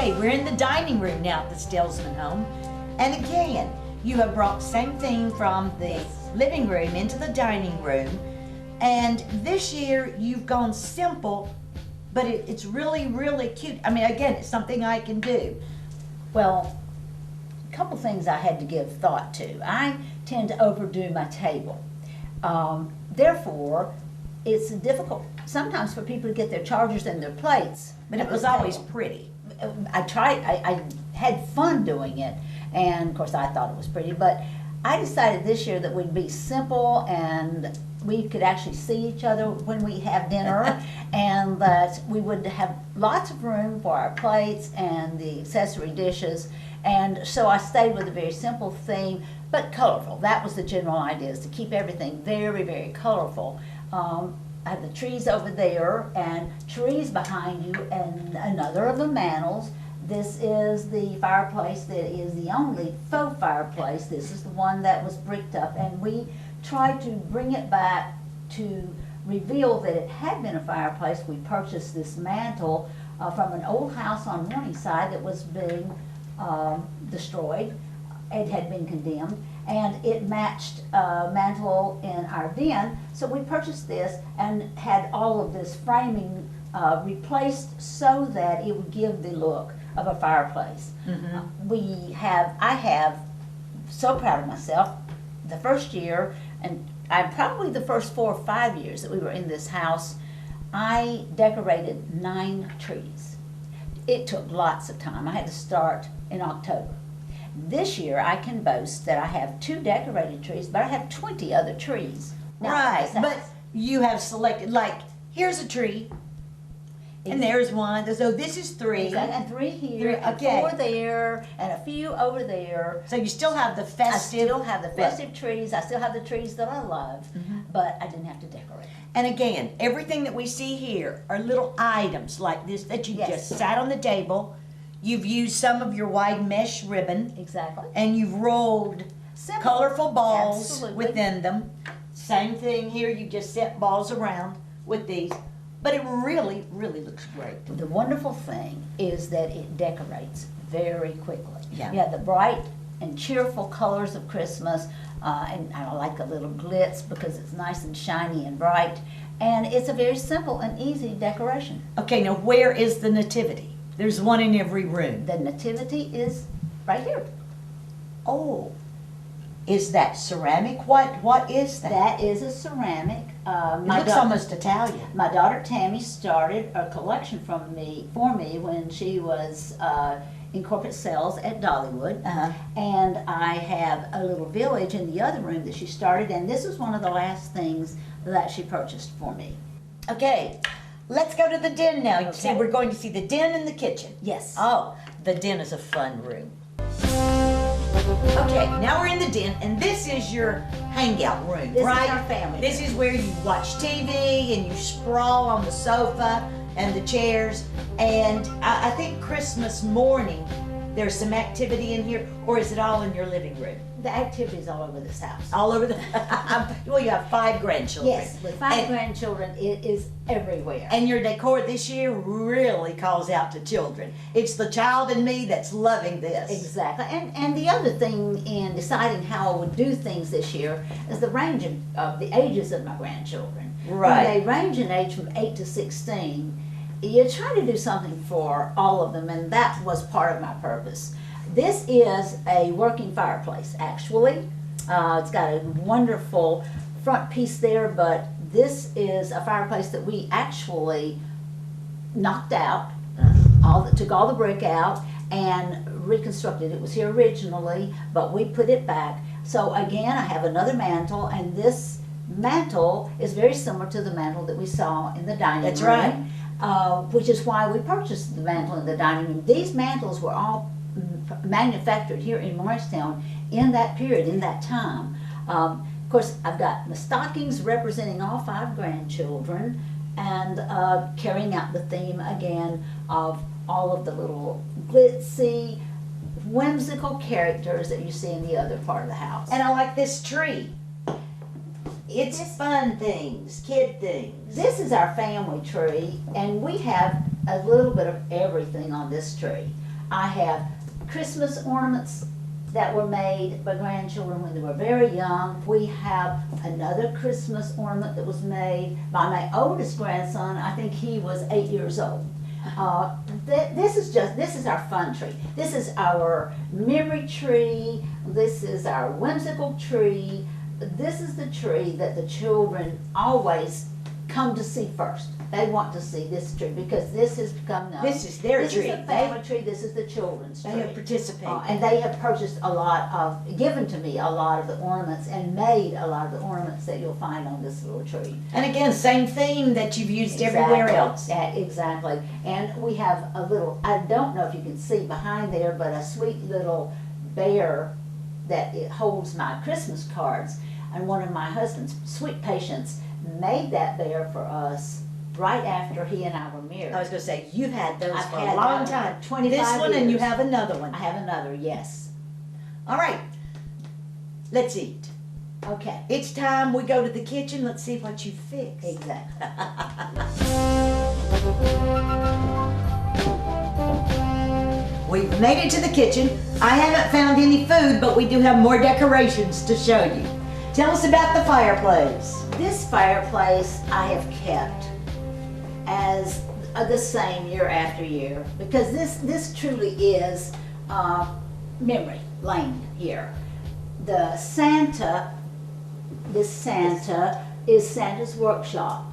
Okay, we're in the dining room now at the Stelzman home. And again, you have brought the same thing from the living room into the dining room. And this year you've gone simple, but it's really, really cute. I mean, again, it's something I can do. Well, a couple things I had to give thought to. I tend to overdo my table. Therefore, it's difficult sometimes for people to get their chargers and their plates. But it was always pretty. I had fun doing it, and of course I thought it was pretty, but I decided this year that we'd be simple and we could actually see each other when we have dinner, and that we would have lots of room for our plates and the accessory dishes. And so I stayed with a very simple theme, but colorful. That was the general idea, is to keep everything very, very colorful. I have the trees over there and trees behind you, and another of the mantles. This is the fireplace that is the only faux fireplace. This is the one that was bricked up, and we tried to bring it back to reveal that it had been a fireplace. We purchased this mantle from an old house on Morningside that was being destroyed. It had been condemned, and it matched a mantle in our den. So we purchased this and had all of this framing replaced so that it would give the look of a fireplace. I have, so proud of myself, the first year, and probably the first 4 or 5 years that we were in this house, I decorated 9 trees. It took lots of time. I had to start in October. This year I can boast that I have 2 decorated trees, but I have 20 other trees. Right, but you have selected, like, here's a tree, and there's one, so this is 3. Exactly. And 3 here, and 4 there, and a few over there. So you still have the festive. I still have the festive trees, I still have the trees that I love, but I didn't have to decorate. And again, everything that we see here are little items like this that you just sat on the table. You've used some of your wide mesh ribbon. Exactly. And you've rolled colorful balls within them. Same thing here, you just set balls around with these. But it really, really looks great. The wonderful thing is that it decorates very quickly. Yeah. You have the bright and cheerful colors of Christmas, and I like a little glitz because it's nice and shiny and bright. And it's a very simple and easy decoration. Okay, now where is the nativity? There's one in every room. The nativity is right here. Oh, is that ceramic? What is that? That is a ceramic. It looks almost Italian. My daughter Tammy started a collection for me when she was in corporate sales at Dollywood. And I have a little village in the other room that she started, and this is one of the last things that she purchased for me. Okay, let's go to the den now. Okay. See, we're going to see the den and the kitchen. Yes. Oh, the den is a fun room. Okay, now we're in the den, and this is your hangout room, This right? is our family This room. is where you watch TV and you sprawl on the sofa and the chairs. And I think Christmas morning, there's some activity in here, or is it all in your living room? The activities all over this house. All over the, well, you have 5 grandchildren. Yes, with 5 grandchildren, it is everywhere. And your decor this year really calls out to children. It's the child in me that's loving this. Exactly. And the other thing in deciding how I would do things this year is the range of the ages of my grandchildren. Right. When they range in age from 8 to 16, you try to do something for all of them, and that was part of my purpose. This is a working fireplace, actually. It's got a wonderful front piece there, but this is a fireplace that we actually knocked out, took all the brick out and reconstructed. It was here originally, but we put it back. So again, I have another mantle, and this mantle is very similar to the mantle that we saw in the dining room. That's right. Which is why we purchased the mantle in the dining room. These mantles were all manufactured here in Morristown in that period, in that time. Of course, I've got the stockings representing all 5 grandchildren, and carrying out the theme again of all of the little glitzy, whimsical characters that you see in the other part of the house. And I like this tree. It's fun things, kid things. This is our family tree, and we have a little bit of everything on this tree. I have Christmas ornaments that were made by grandchildren when they were very young. We have another Christmas ornament that was made by my oldest grandson. I think he was 8 years old. This is our fun tree. This is our memory tree. This is our whimsical tree. This is the tree that the children always come to see first. They want to see this tree because this has become known. This is their tree. This is the family tree. This is the children's tree. They have participated. And they have purchased a lot of, given to me a lot of the ornaments and made a lot of the ornaments that you'll find on this little tree. And again, same theme that you've used everywhere else. Yeah, exactly. And we have a little, I don't know if you can see behind there, but a sweet little bear that it holds my Christmas cards. And one of my husband's sweet patients made that bear for us right after he and I were married. I was going to say, you've had those I've for a had long that time. 25 This one and you years. have another one. I have another, yes. All right, let's eat. Okay, It's time we go to the kitchen. Let's see what you fixed. exactly. We've made it to the kitchen. I haven't found any food, but we do have more decorations to show you. Tell us about the fireplace. This fireplace I have kept as the same year after year because this truly is memory lane here. The Santa, this Santa is Santa's workshop.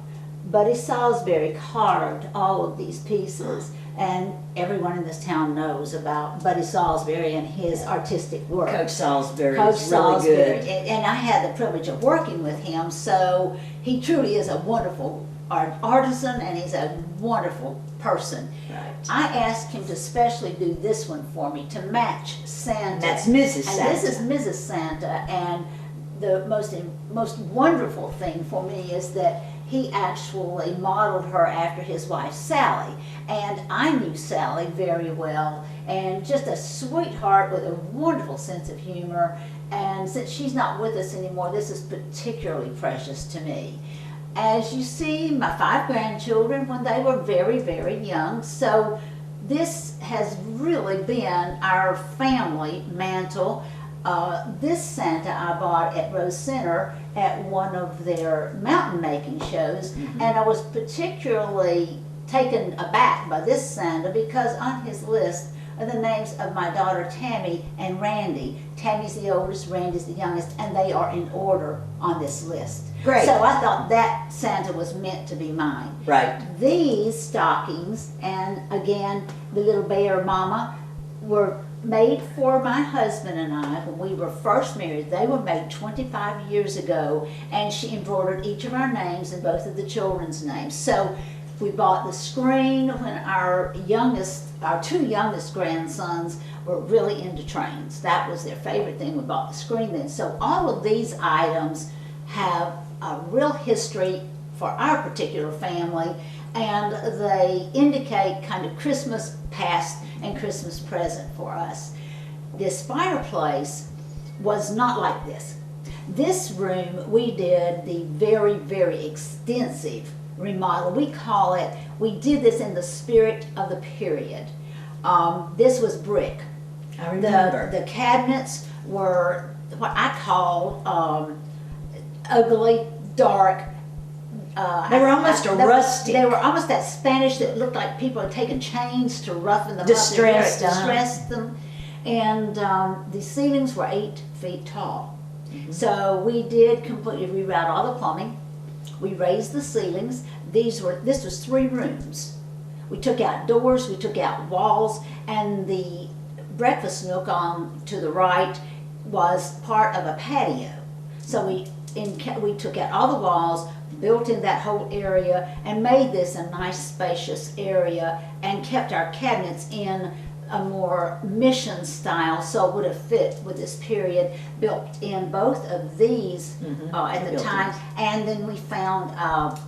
Buddy Salisbury carved all of these pieces, and everyone in this town knows about Buddy Salisbury and his artistic work. Coach Salisbury Coach is really Salisbury, good. and I had the privilege of working with him, so he truly is a wonderful artisan, and he's a wonderful person. Right. I asked him to specially do this one for me to match Santa. That's Mrs. Santa. And this is Mrs. Santa, and the most wonderful thing for me is that he actually modeled her after his wife Sally, and I knew Sally very well, and just a sweetheart with a wonderful sense of humor. And since she's not with us anymore, this is particularly precious to me. As you see, my 5 grandchildren when they were very, very young, so this has really been our family mantle. This Santa I bought at Rose Center at one of their mountain making shows, and I was particularly taken aback by this Santa because on his list are the names of my daughter Tammy and Randy. Tammy's the oldest, Randy's the youngest, and they are in order on this list. Great. So I thought that Santa was meant to be mine. Right. These stockings, and again, the little bear mama, were made for my husband and I when we were first married. They were made 25 years ago, and she embroidered each of our names and both of the children's names. So we bought the screen when our 2 youngest grandsons were really into trains. That was their favorite thing. We bought the screen then. So all of these items have a real history for our particular family, and they indicate kind of Christmas past and Christmas present for us. This fireplace was not like this. This room, we did the very, very extensive remodel. We did this in the spirit of the period. This was brick. I remember. The cabinets were what I call ugly, dark. They were almost rustic. They were almost that Spanish that looked like people had taken chains to roughen them Distressed, up. Distressed them. And the ceilings were 8 feet tall. So we did completely reroute all the plumbing. We raised the ceilings. This was 3 rooms. We took out doors, we took out walls, and the breakfast nook on to the right was part of a patio. So we took out all the walls, built in that whole area, and made this a nice spacious area, and kept our cabinets in a more mission style, so it would have fit with this period. Built in both of these at the time, and then we found a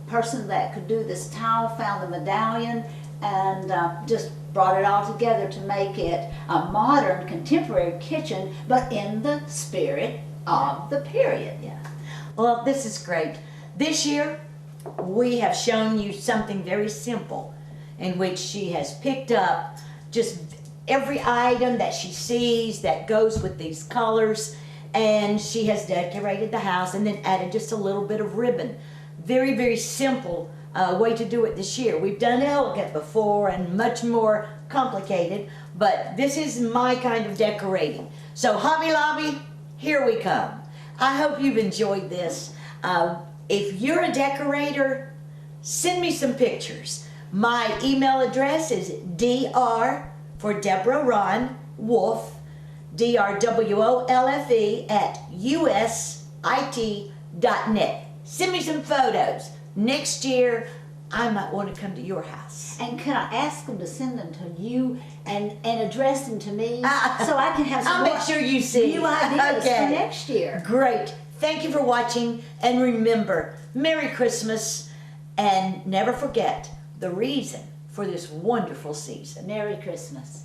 person that could do this tile, found the medallion, and just brought it all together to make it a modern, contemporary kitchen, but in the spirit of the period. Yeah. Well, this is great. This year, we have shown you something very simple in which she has picked up just every item that she sees that goes with these colors, and she has decorated the house and then added just a little bit of ribbon. Very, very simple way to do it this year. We've done elegant before and much more complicated, but this is my kind of decorating. So Hobby Lobby, here we come. I hope you've enjoyed this. If you're a decorator, send me some pictures. My email address is dr for Deborah Ron Wolfe, DRWOLFE @usit.net. Send me some photos. Next year, I might want to come to your house. And can I ask them to send them to you and address them to me so I can have some I'll make sure you see. new ideas for next year? Great. Thank you for watching, and remember, Merry Christmas, and never forget the reason for this wonderful season. Merry Christmas.